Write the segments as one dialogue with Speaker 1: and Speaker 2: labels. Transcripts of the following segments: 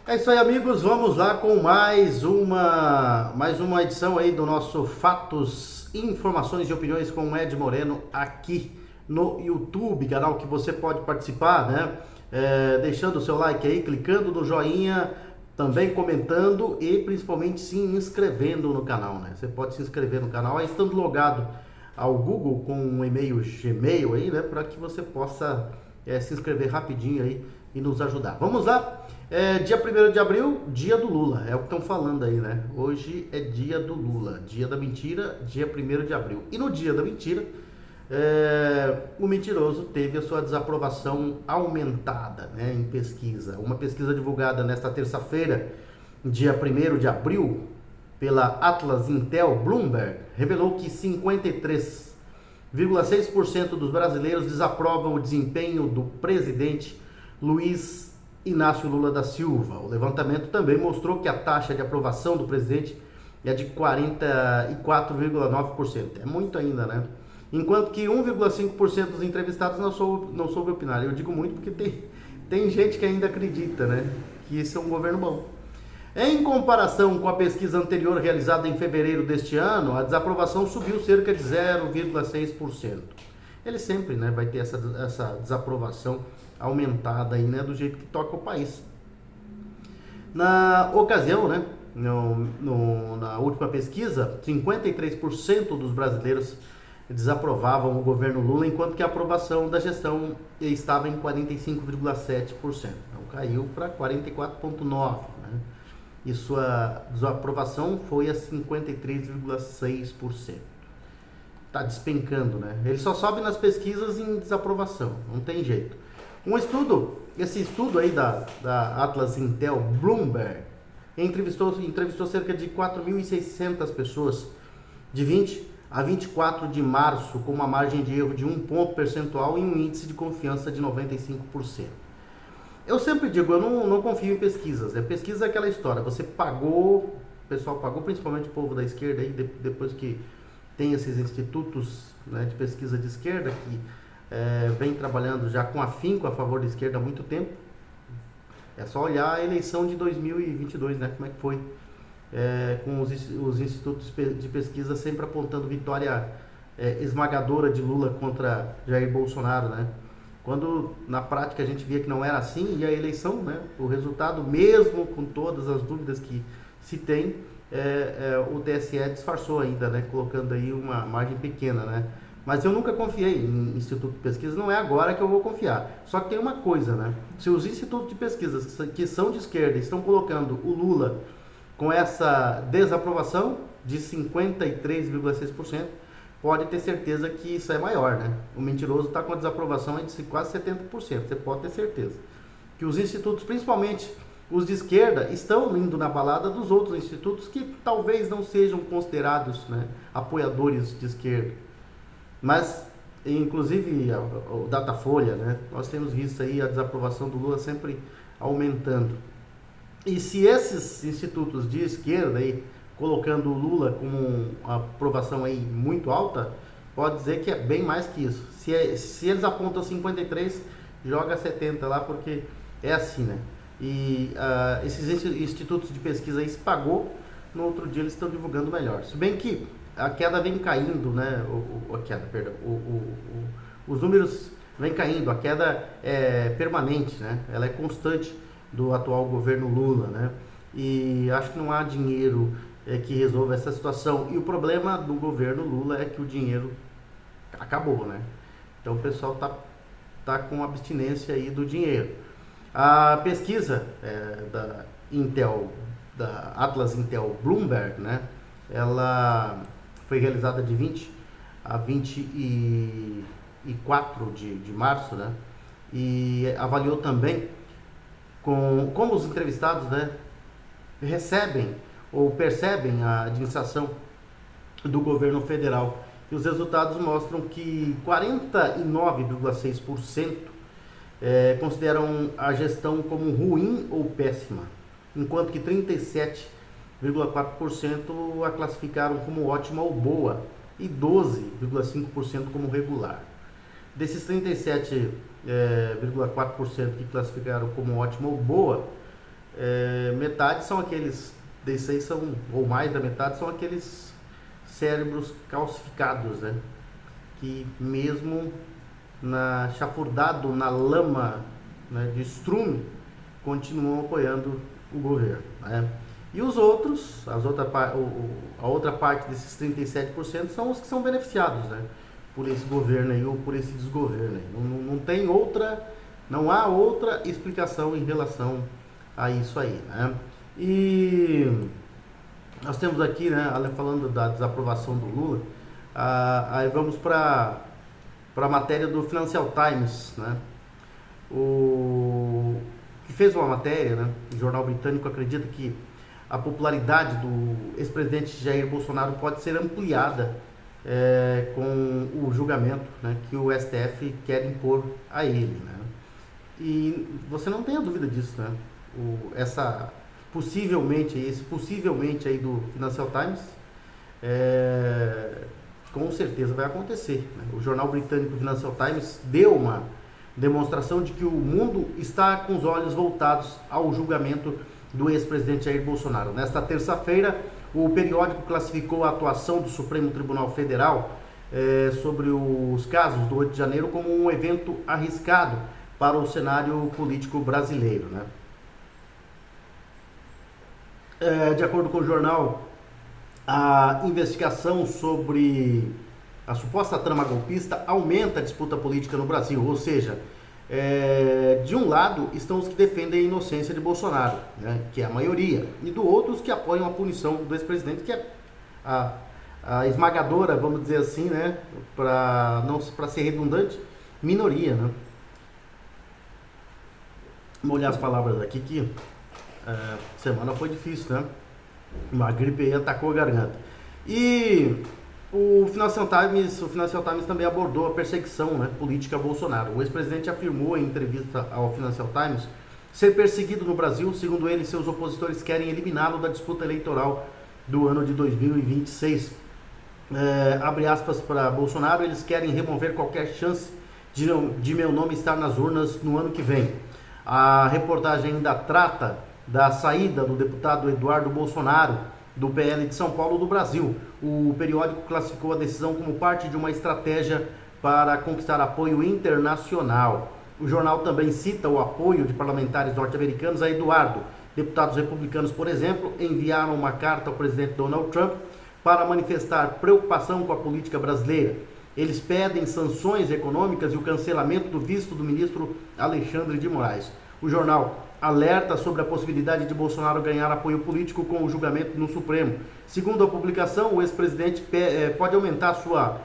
Speaker 1: É isso aí, amigos. Vamos lá com mais uma edição aí do nosso Fatos, Informações e Opiniões com o Ed Moreno aqui no YouTube, canal que você pode participar, né? Deixando o seu like aí, clicando no joinha, também comentando e principalmente se inscrevendo no canal, né? Você pode se inscrever no canal aí estando logado ao Google com um e-mail Gmail aí, né? Para que você possa se inscrever rapidinho aí e nos ajudar. Vamos lá? Dia 1º de abril, dia do Lula, é o que estão falando aí, né? Hoje é dia do Lula, dia da mentira, dia 1º de abril. E no dia da mentira, o mentiroso teve a sua desaprovação aumentada, né, em pesquisa. Uma pesquisa divulgada nesta terça-feira, dia 1º de abril, pela Atlas Intel Bloomberg, revelou que 53,6% dos brasileiros desaprovam o desempenho do presidente Luiz Inácio Lula da Silva. O levantamento também mostrou que a taxa de aprovação do presidente é de 44,9%. É muito ainda, né? Enquanto que 1,5% dos entrevistados não soube opinar. Eu digo muito porque tem gente que ainda acredita, né, que esse é um governo bom. Em comparação com a pesquisa anterior realizada em fevereiro deste ano, a desaprovação subiu cerca de 0,6%. Ele sempre, né, vai ter essa desaprovação aumentada aí, né, do jeito que toca o país. Na ocasião, né, na última pesquisa, 53% dos brasileiros desaprovavam o governo Lula, enquanto que a aprovação da gestão estava em 45,7%. Então caiu para 44,9%, né? E sua desaprovação foi a 53,6%. Está despencando, né? Ele só sobe nas pesquisas em desaprovação, não tem jeito. Esse estudo aí da Atlas Intel Bloomberg entrevistou cerca de 4.600 pessoas de 20 a 24 de março, com uma margem de erro de 1 ponto percentual e um índice de confiança de 95%. Eu sempre digo, eu não confio em pesquisas. Pesquisa é aquela história, você pagou, o pessoal pagou, principalmente o povo da esquerda, aí, depois que tem esses institutos, né, de pesquisa de esquerda, que vem trabalhando já com afinco a favor da esquerda há muito tempo. É só olhar a eleição de 2022, né, como é que foi. Com os institutos de pesquisa sempre apontando vitória esmagadora de Lula contra Jair Bolsonaro, né? Quando na prática a gente via que não era assim, e a eleição, né, o resultado, mesmo com todas as dúvidas que se tem, o TSE disfarçou ainda, né, colocando aí uma margem pequena, né? Mas eu nunca confiei em instituto de pesquisa, não é agora que eu vou confiar. Só que tem uma coisa, né? Se os institutos de pesquisa que são de esquerda estão colocando o Lula com essa desaprovação de 53,6%, pode ter certeza que isso é maior, né? O mentiroso está com a desaprovação de quase 70%, você pode ter certeza. Que os institutos, principalmente os de esquerda, estão indo na balada dos outros institutos que talvez não sejam considerados, né, apoiadores de esquerda. Mas, inclusive, o Datafolha, né, nós temos visto aí a desaprovação do Lula sempre aumentando. E se esses institutos de esquerda aí, colocando o Lula com uma aprovação aí muito alta, pode dizer que é bem mais que isso. Se eles apontam 53, joga 70 lá, porque é assim, né? E esses institutos de pesquisa aí se pagou, no outro dia eles estão divulgando melhor. Se bem que a queda vem caindo, né? Os números vêm caindo, a queda é permanente, né? Ela é constante do atual governo Lula, né? E acho que não há dinheiro que resolva essa situação. E o problema do governo Lula é que o dinheiro acabou, né? Então o pessoal tá com abstinência aí do dinheiro. A pesquisa da Intel, da Atlas Intel Bloomberg, né? Ela foi realizada de 20 a 24 de março, né? E avaliou também como os entrevistados, né, recebem ou percebem a administração do governo federal. E os resultados mostram que 49,6% consideram a gestão como ruim ou péssima, enquanto que 37,4% a classificaram como ótima ou boa e 12,5% como regular. Desses 37,4% que classificaram como ótima ou boa, metade são aqueles, desses são, ou mais da metade, são aqueles cérebros calcificados, né? Que mesmo chafurdado na lama, né, de estrume, continuam apoiando o governo, né? E os outros, a outra parte desses 37% são os que são beneficiados, né, por esse governo aí ou por esse desgoverno aí. Não há outra explicação em relação a isso aí, né? E nós temos aqui, né, falando da desaprovação do Lula, aí vamos para a matéria do Financial Times, né? O que fez uma matéria, né? O jornal britânico acredita que a popularidade do ex-presidente Jair Bolsonaro pode ser ampliada com o julgamento, né, que o STF quer impor a ele, né? E você não tem a dúvida disso, né? Esse possivelmente aí do Financial Times, com certeza vai acontecer, né? O jornal britânico Financial Times deu uma demonstração de que o mundo está com os olhos voltados ao julgamento do ex-presidente Jair Bolsonaro. Nesta terça-feira, o periódico classificou a atuação do Supremo Tribunal Federal sobre os casos do 8 de janeiro como um evento arriscado para o cenário político brasileiro, né? De acordo com o jornal, a investigação sobre a suposta trama golpista aumenta a disputa política no Brasil, ou seja, de um lado estão os que defendem a inocência de Bolsonaro, né, que é a maioria, e do outro os que apoiam a punição do ex-presidente, que é a esmagadora, vamos dizer assim, né, para ser redundante, minoria, né? Vamos olhar as palavras aqui que semana foi difícil, né? Uma gripe aí atacou a garganta. E o Financial Times também abordou a perseguição, né, política a Bolsonaro. O ex-presidente afirmou em entrevista ao Financial Times ser perseguido no Brasil. Segundo ele, seus opositores querem eliminá-lo da disputa eleitoral do ano de 2026. Abre aspas para Bolsonaro: eles querem remover qualquer chance de meu nome estar nas urnas no ano que vem. A reportagem ainda trata da saída do deputado Eduardo Bolsonaro, do PL de São Paulo do Brasil. O periódico classificou a decisão como parte de uma estratégia para conquistar apoio internacional. O jornal também cita o apoio de parlamentares norte-americanos a Eduardo. Deputados republicanos, por exemplo, enviaram uma carta ao presidente Donald Trump para manifestar preocupação com a política brasileira. Eles pedem sanções econômicas e o cancelamento do visto do ministro Alexandre de Moraes. O jornal alerta sobre a possibilidade de Bolsonaro ganhar apoio político com o julgamento no Supremo. Segundo a publicação, o ex-presidente pode aumentar sua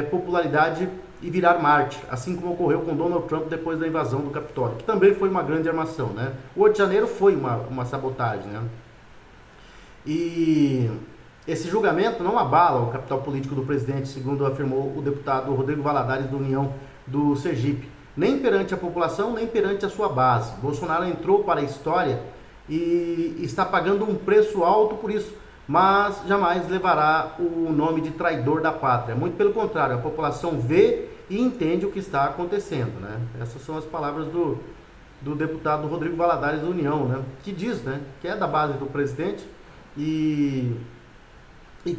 Speaker 1: popularidade e virar mártir, assim como ocorreu com Donald Trump depois da invasão do Capitólio, que também foi uma grande armação, né? O 8 de janeiro foi uma sabotagem, né? E esse julgamento não abala o capital político do presidente, segundo afirmou o deputado Rodrigo Valadares, do União do Sergipe, nem perante a população, nem perante a sua base. Bolsonaro entrou para a história e está pagando um preço alto por isso, mas jamais levará o nome de traidor da pátria. Muito pelo contrário, a população vê e entende o que está acontecendo, né? Essas são as palavras do deputado Rodrigo Valadares, do União, né? Que diz, né, que é da base do presidente e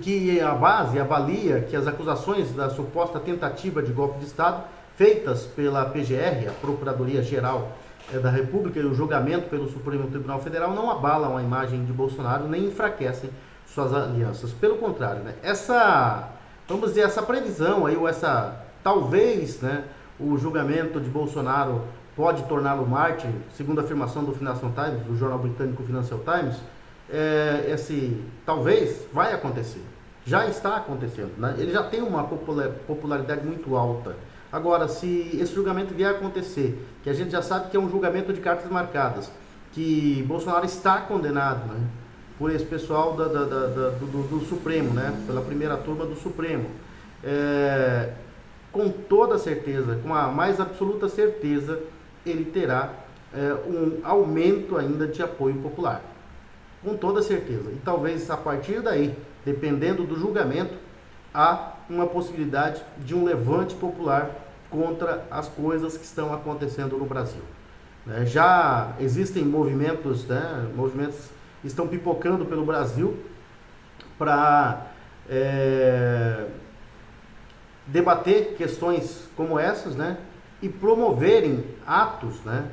Speaker 1: que a base avalia que as acusações da suposta tentativa de golpe de Estado feitas pela PGR, a Procuradoria-Geral da República, e o julgamento pelo Supremo Tribunal Federal não abalam a imagem de Bolsonaro nem enfraquecem suas alianças. Pelo contrário, né, essa previsão aí, ou talvez, né, o julgamento de Bolsonaro pode torná-lo mártir, segundo a afirmação do Financial Times, do jornal britânico Financial Times, talvez vai acontecer, já está acontecendo, né? Ele já tem uma popularidade muito alta. Agora, se esse julgamento vier a acontecer, que a gente já sabe que é um julgamento de cartas marcadas, que Bolsonaro está condenado, né, por esse pessoal do Supremo, né, pela primeira turma do Supremo, com toda certeza, com a mais absoluta certeza, ele terá um aumento ainda de apoio popular. Com toda certeza. E talvez a partir daí, dependendo do julgamento, há uma possibilidade de um levante popular contra as coisas que estão acontecendo no Brasil. né? Já existem movimentos, né? Movimentos estão pipocando pelo Brasil para debater questões como essas, né? E promoverem atos, né,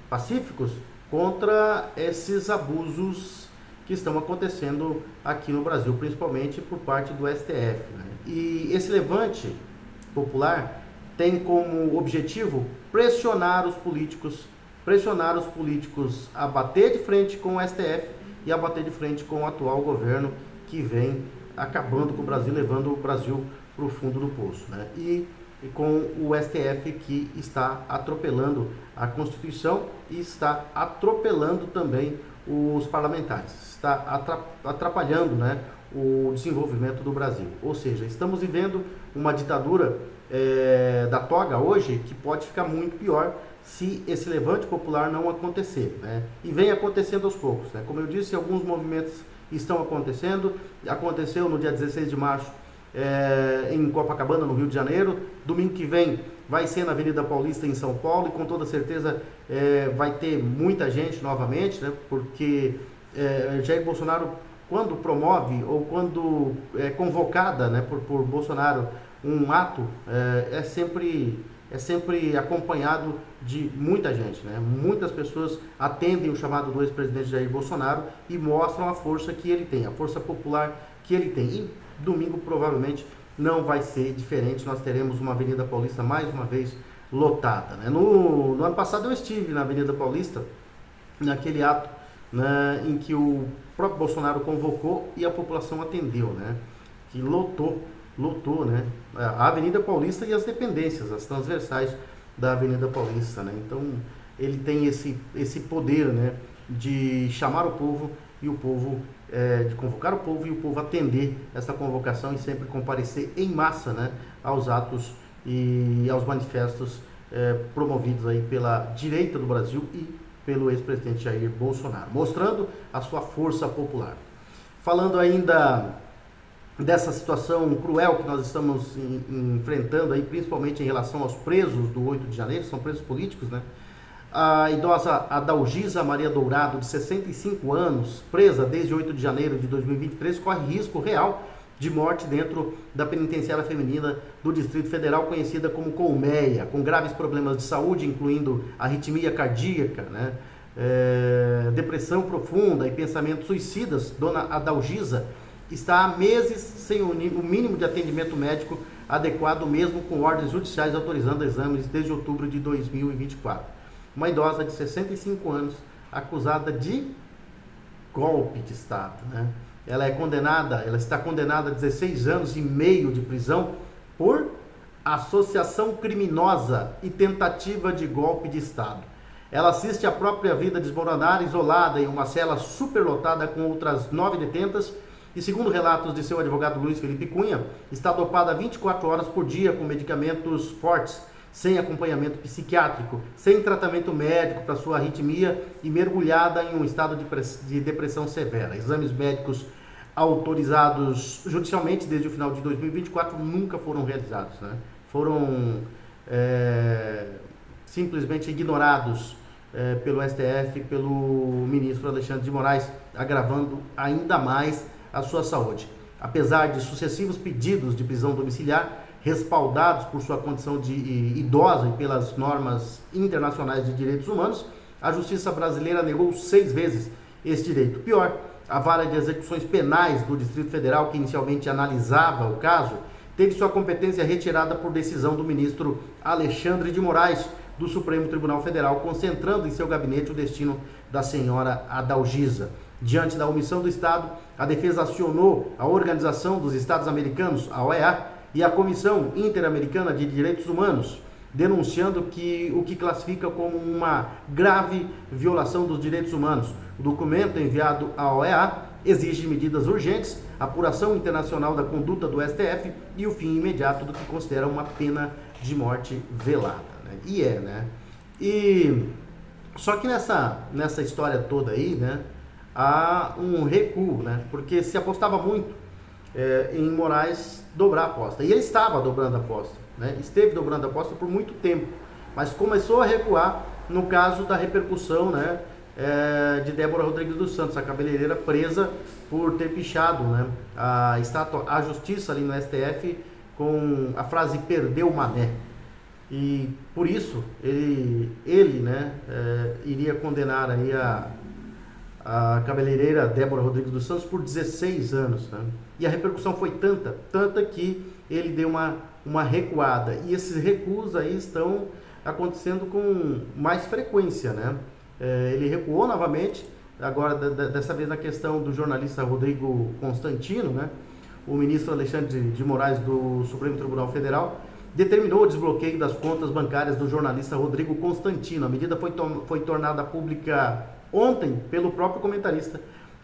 Speaker 1: pacíficos contra esses abusos que estão acontecendo aqui no Brasil, principalmente por parte do STF, né? E esse levante popular tem como objetivo pressionar os políticos a bater de frente com o STF e a bater de frente com o atual governo que vem acabando com o Brasil, levando o Brasil para o fundo do poço, né? E com o STF que está atropelando a Constituição e está atropelando também os parlamentares, está atrapalhando, né, o desenvolvimento do Brasil. Ou seja, estamos vivendo uma ditadura da toga hoje que pode ficar muito pior se esse levante popular não acontecer, né? E vem acontecendo aos poucos, né? Como eu disse, alguns movimentos estão acontecendo. Aconteceu no dia 16 de março em Copacabana, no Rio de Janeiro. Domingo que vem vai ser na Avenida Paulista, em São Paulo, e com toda certeza vai ter muita gente novamente, né? Porque Jair Bolsonaro, quando promove ou quando é convocada, né, por Bolsonaro um ato, é sempre acompanhado de muita gente, né? Muitas pessoas atendem o chamado do ex-presidente Jair Bolsonaro e mostram a força que ele tem, a força popular que ele tem. E domingo provavelmente não vai ser diferente, nós teremos uma Avenida Paulista mais uma vez lotada, né? No ano passado eu estive na Avenida Paulista, naquele ato, né, em que o próprio Bolsonaro convocou e a população atendeu, né? Que lotou, né, a Avenida Paulista e as dependências, as transversais da Avenida Paulista, né? Então ele tem esse poder, né, de chamar o povo e o povo, de convocar o povo e o povo atender essa convocação e sempre comparecer em massa, né, aos atos e aos manifestos promovidos aí pela direita do Brasil e pelo ex-presidente Jair Bolsonaro, mostrando a sua força popular. Falando ainda dessa situação cruel que nós estamos enfrentando aí, principalmente em relação aos presos do 8 de janeiro, são presos políticos, né? A idosa Adalgisa Maria Dourado, de 65 anos, presa desde 8 de janeiro de 2023, corre risco real de morte dentro da penitenciária feminina do Distrito Federal, conhecida como Colmeia, com graves problemas de saúde, incluindo arritmia cardíaca, né? Depressão profunda e pensamentos suicidas. Dona Adalgisa está há meses sem o mínimo de atendimento médico adequado, mesmo com ordens judiciais autorizando exames desde outubro de 2024. Uma idosa de 65 anos, acusada de golpe de Estado, né? Ela está condenada a 16 anos e meio de prisão por associação criminosa e tentativa de golpe de Estado. Ela assiste a própria vida desmoronar, isolada em uma cela superlotada com outras 9 detentas, e segundo relatos de seu advogado Luiz Felipe Cunha, está dopada 24 horas por dia com medicamentos fortes, sem acompanhamento psiquiátrico, sem tratamento médico para sua arritmia e mergulhada em um estado de depressão severa. Exames médicos autorizados judicialmente desde o final de 2024 nunca foram realizados, né? Foram simplesmente ignorados pelo STF, pelo ministro Alexandre de Moraes, agravando ainda mais a sua saúde. Apesar de sucessivos pedidos de prisão domiciliar, respaldados por sua condição de idosa e pelas normas internacionais de direitos humanos, a justiça brasileira negou 6 vezes esse direito. Pior, a Vara de Execuções Penais do Distrito Federal, que inicialmente analisava o caso, teve sua competência retirada por decisão do ministro Alexandre de Moraes, do Supremo Tribunal Federal, concentrando em seu gabinete o destino da senhora Adalgisa. Diante da omissão do Estado, a defesa acionou a Organização dos Estados Americanos, a OEA, e a Comissão Interamericana de Direitos Humanos, denunciando o que classifica como uma grave violação dos direitos humanos. O documento enviado à OEA exige medidas urgentes, apuração internacional da conduta do STF e o fim imediato do que considera uma pena de morte velada, né? Né? E só que nessa história toda aí, né, há um recuo, né? Porque se apostava muito em Moraes dobrar a aposta. E ele estava dobrando a aposta, né? Esteve dobrando a aposta por muito tempo, mas começou a recuar no caso da repercussão, né, de Débora Rodrigues dos Santos, a cabeleireira presa por ter pichado, né, a estátua à justiça ali no STF com a frase "perdeu mané". E por isso ele né, iria condenar aí a cabeleireira Débora Rodrigues dos Santos por 16 anos. Né? E a repercussão foi tanta que ele deu uma recuada. E esses recuos aí estão acontecendo com mais frequência. Né? Ele recuou novamente, agora dessa vez na questão do jornalista Rodrigo Constantino, né? O ministro Alexandre de Moraes do Supremo Tribunal Federal determinou o desbloqueio das contas bancárias do jornalista Rodrigo Constantino. A medida foi tornada pública ontem pelo próprio comentarista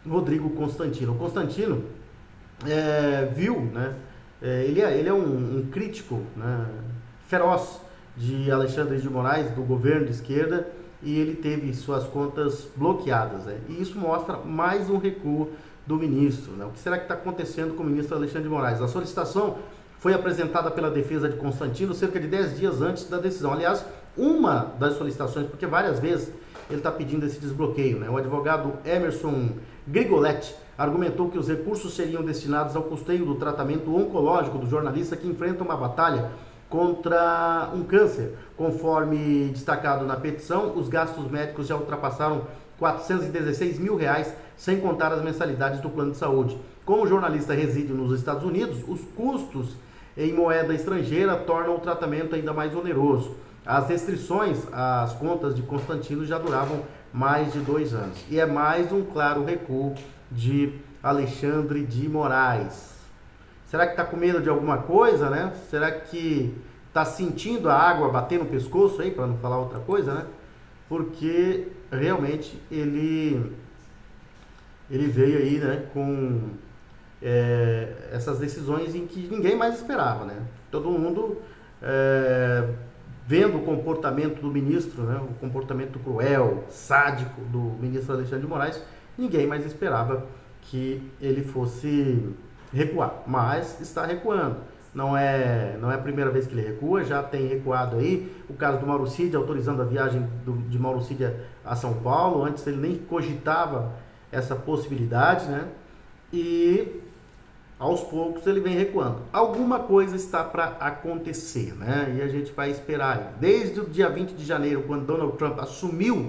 Speaker 1: Rodrigo Constantino. O Constantino viu, né, ele é um crítico, né, feroz de Alexandre de Moraes, do governo de esquerda, e ele teve suas contas bloqueadas. Né? E isso mostra mais um recuo do ministro. Né? O que será que está acontecendo com o ministro Alexandre de Moraes? A solicitação foi apresentada pela defesa de Constantino cerca de 10 dias antes da decisão. Aliás, uma das solicitações, porque várias vezes ele está pedindo esse desbloqueio. Né? O advogado Emerson Grigoletti argumentou que os recursos seriam destinados ao custeio do tratamento oncológico do jornalista que enfrenta uma batalha contra um câncer. Conforme destacado na petição, os gastos médicos já ultrapassaram R$416 mil, sem contar as mensalidades do plano de saúde. Como o jornalista reside nos Estados Unidos, os custos em moeda estrangeira tornam o tratamento ainda mais oneroso. As restrições às contas de Constantino já duravam mais de 2 anos. E é mais um claro recuo de Alexandre de Moraes. Será que está com medo de alguma coisa, né? Será que está sentindo a água bater no pescoço aí, para não falar outra coisa, né? Porque realmente ele veio aí, né, com essas decisões em que ninguém mais esperava, né? Todo mundo vendo o comportamento do ministro, né, o comportamento cruel, sádico do ministro Alexandre de Moraes, ninguém mais esperava que ele fosse recuar, mas está recuando. Não é a primeira vez que ele recua, já tem recuado aí. O caso do Mauro Cid, autorizando a viagem de Mauro Cid a São Paulo, antes ele nem cogitava essa possibilidade, né? E aos poucos ele vem recuando. Alguma coisa está para acontecer, né? E a gente vai esperar aí. Desde o dia 20 de janeiro, quando Donald Trump assumiu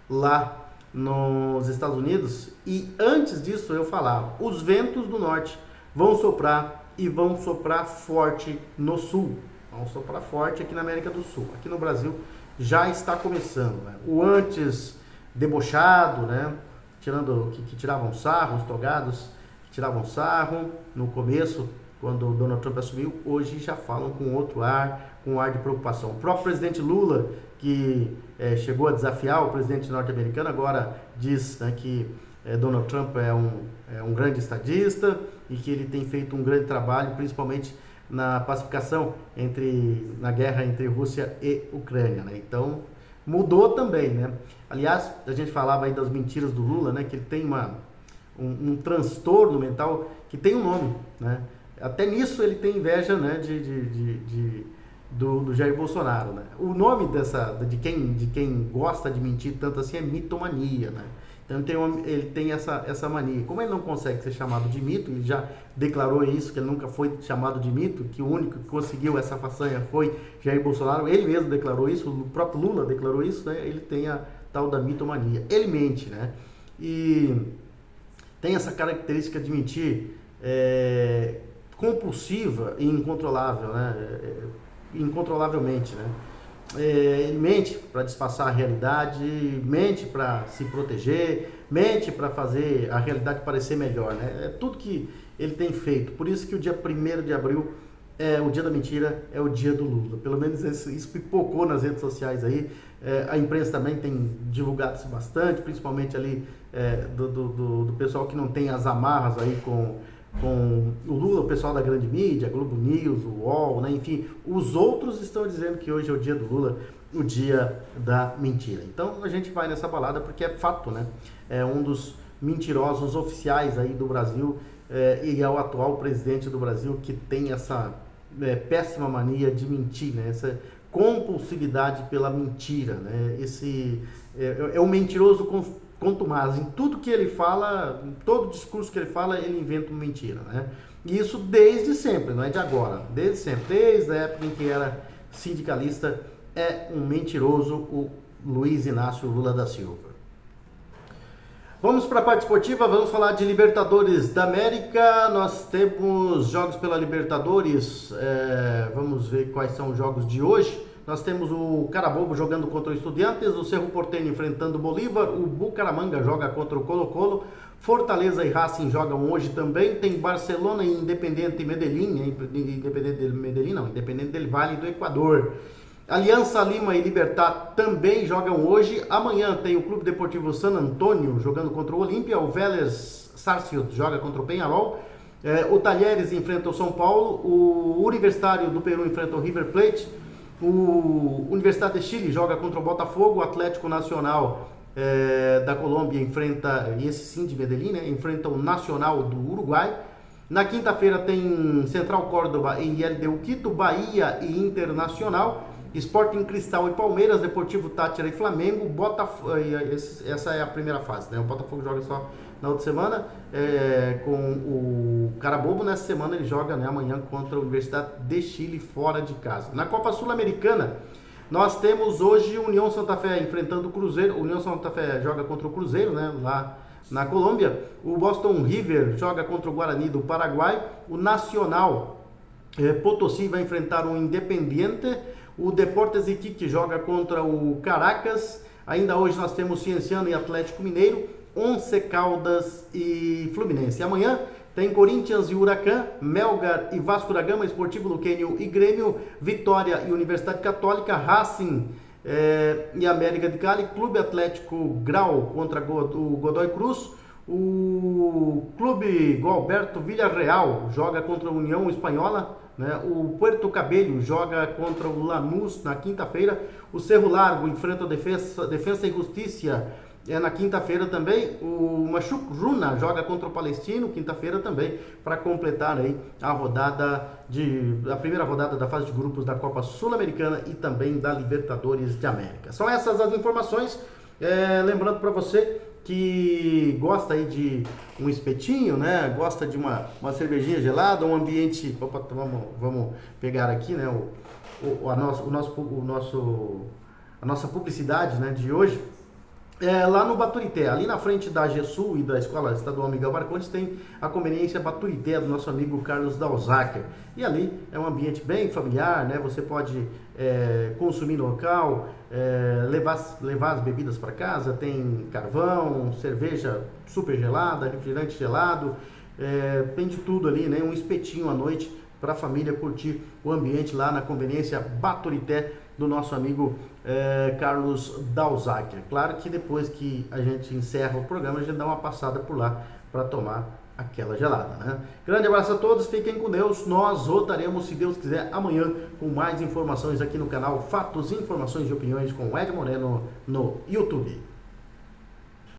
Speaker 1: lá nos Estados Unidos, e antes disso eu falava, os ventos do norte vão soprar e vão soprar forte no sul. Vão soprar forte aqui na América do Sul. Aqui no Brasil já está começando, né? O antes debochado, né? Que tiravam sarro, os togados que tiravam sarro no começo, quando o Donald Trump assumiu, hoje já falam com outro ar, com um ar de preocupação. O próprio presidente Lula, que chegou a desafiar o presidente norte-americano, agora diz, né, que Donald Trump é um grande estadista e que ele tem feito um grande trabalho, principalmente na pacificação, na guerra entre Rússia e Ucrânia. Né? Então, mudou também, né? Aliás, a gente falava aí das mentiras do Lula, né? Que ele tem um transtorno mental que tem um nome, né? Até nisso ele tem inveja, né? Do Jair Bolsonaro, né? O nome de quem gosta de mentir tanto assim é mitomania, né? Então ele tem essa mania. Como ele não consegue ser chamado de mito, ele já declarou isso, que ele nunca foi chamado de mito, que o único que conseguiu essa façanha foi Jair Bolsonaro, ele mesmo declarou isso, o próprio Lula declarou isso, né? Ele tem a tal da mitomania. Ele mente, né? E tem essa característica de mentir compulsiva e incontrolável, né? Incontrolavelmente, né? Ele mente para disfarçar a realidade, mente para se proteger, mente para fazer a realidade parecer melhor, né? É tudo que ele tem feito. Por isso que o dia 1º de abril o dia da mentira, é o dia do Lula. Pelo menos isso pipocou nas redes sociais aí. A imprensa também tem divulgado isso bastante, principalmente ali do pessoal que não tem as amarras aí com o Lula, o pessoal da grande mídia, Globo News, o UOL, né? Enfim, os outros estão dizendo que hoje é o dia do Lula, o dia da mentira. Então a gente vai nessa balada porque é fato, né? É um dos mentirosos oficiais aí do Brasil e é o atual presidente do Brasil que tem essa péssima mania de mentir, né? Essa compulsividade pela mentira, né? Esse é um mentiroso contumaz. Em tudo que ele fala, em todo discurso que ele fala, ele inventa uma mentira, né? E isso desde sempre, não é de agora, desde sempre, desde a época em que era sindicalista, é um mentiroso o Luiz Inácio Lula da Silva. Vamos para a parte esportiva, vamos falar de Libertadores da América. Nós temos jogos pela Libertadores, vamos ver quais são os jogos de hoje. Nós temos o Carabobo jogando contra o Estudiantes, o Cerro Porteño enfrentando o Bolívar, o Bucaramanga joga contra o Colo-Colo, Fortaleza e Racing jogam hoje também, tem Barcelona e Independiente Medellín, Independente del Valle do Equador. Aliança Lima e Libertad também jogam hoje. Amanhã tem o Clube Deportivo San Antonio jogando contra o Olímpia. O Vélez Sarsfield joga contra o Peñarol. O Talheres enfrenta o São Paulo. O Universitário do Peru enfrenta o River Plate. O Universidade de Chile joga contra o Botafogo. O Atlético Nacional da Colômbia enfrenta, e esse sim de Medellín, né, enfrenta o Nacional do Uruguai. Na quinta-feira tem Central Córdoba e LDU Quito, Bahia e Internacional. Sporting Cristal e Palmeiras, Deportivo Táchira e Flamengo, Botafogo, essa é a primeira fase, né? O Botafogo joga só na outra semana com o Carabobo. Nessa semana ele joga, né, amanhã contra a Universidade de Chile fora de casa. Na Copa Sul-Americana, nós temos hoje União Santa Fé enfrentando o Cruzeiro. O União Santa Fé joga contra o Cruzeiro, né, lá na Colômbia. O Boston River joga contra o Guarani do Paraguai. O Nacional Potosí vai enfrentar o Independiente. O Deportes Iquique joga contra o Caracas. Ainda hoje nós temos Cienciano e Atlético Mineiro, Once Caldas e Fluminense. Amanhã tem Corinthians e Huracan, Melgar e Vasco da Gama, Esportivo Luquenho e Grêmio, Vitória e Universidade Católica, Racing e América de Cali, Clube Atlético Grau contra o Godoy Cruz. O Clube Gualberto Villarreal joga contra a União Espanhola, né? O Puerto Cabello joga contra o Lanús na quinta-feira. O Cerro Largo enfrenta a Defensa e Justiça na quinta-feira também. O Machuc Runa joga contra o Palestino, quinta-feira também, para completar aí a primeira rodada da fase de grupos da Copa Sul-Americana e também da Libertadores de América. São essas as informações. Lembrando para você que gosta aí de um espetinho, né? Gosta de uma cervejinha gelada, um ambiente. Opa, vamos pegar aqui, né? A nossa publicidade, né, de hoje. Lá no Baturité, ali na frente da GESUL e da Escola Estadual Miguel Marcondes, tem a conveniência Baturité do nosso amigo Carlos Dalzacker. E ali é um ambiente bem familiar, né? Você pode consumir no local, levar as bebidas para casa, tem carvão, cerveja super gelada, refrigerante gelado, tem de tudo ali, né? Um espetinho à noite para a família curtir o ambiente lá na conveniência Baturité do nosso amigo Carlos Dalzacker. Claro que depois que a gente encerra o programa, a gente dá uma passada por lá para tomar aquela gelada, né? Grande abraço a todos, fiquem com Deus. Nós voltaremos, se Deus quiser, amanhã com mais informações aqui no canal Fatos, Informações e Opiniões com o Ed Moreno no YouTube.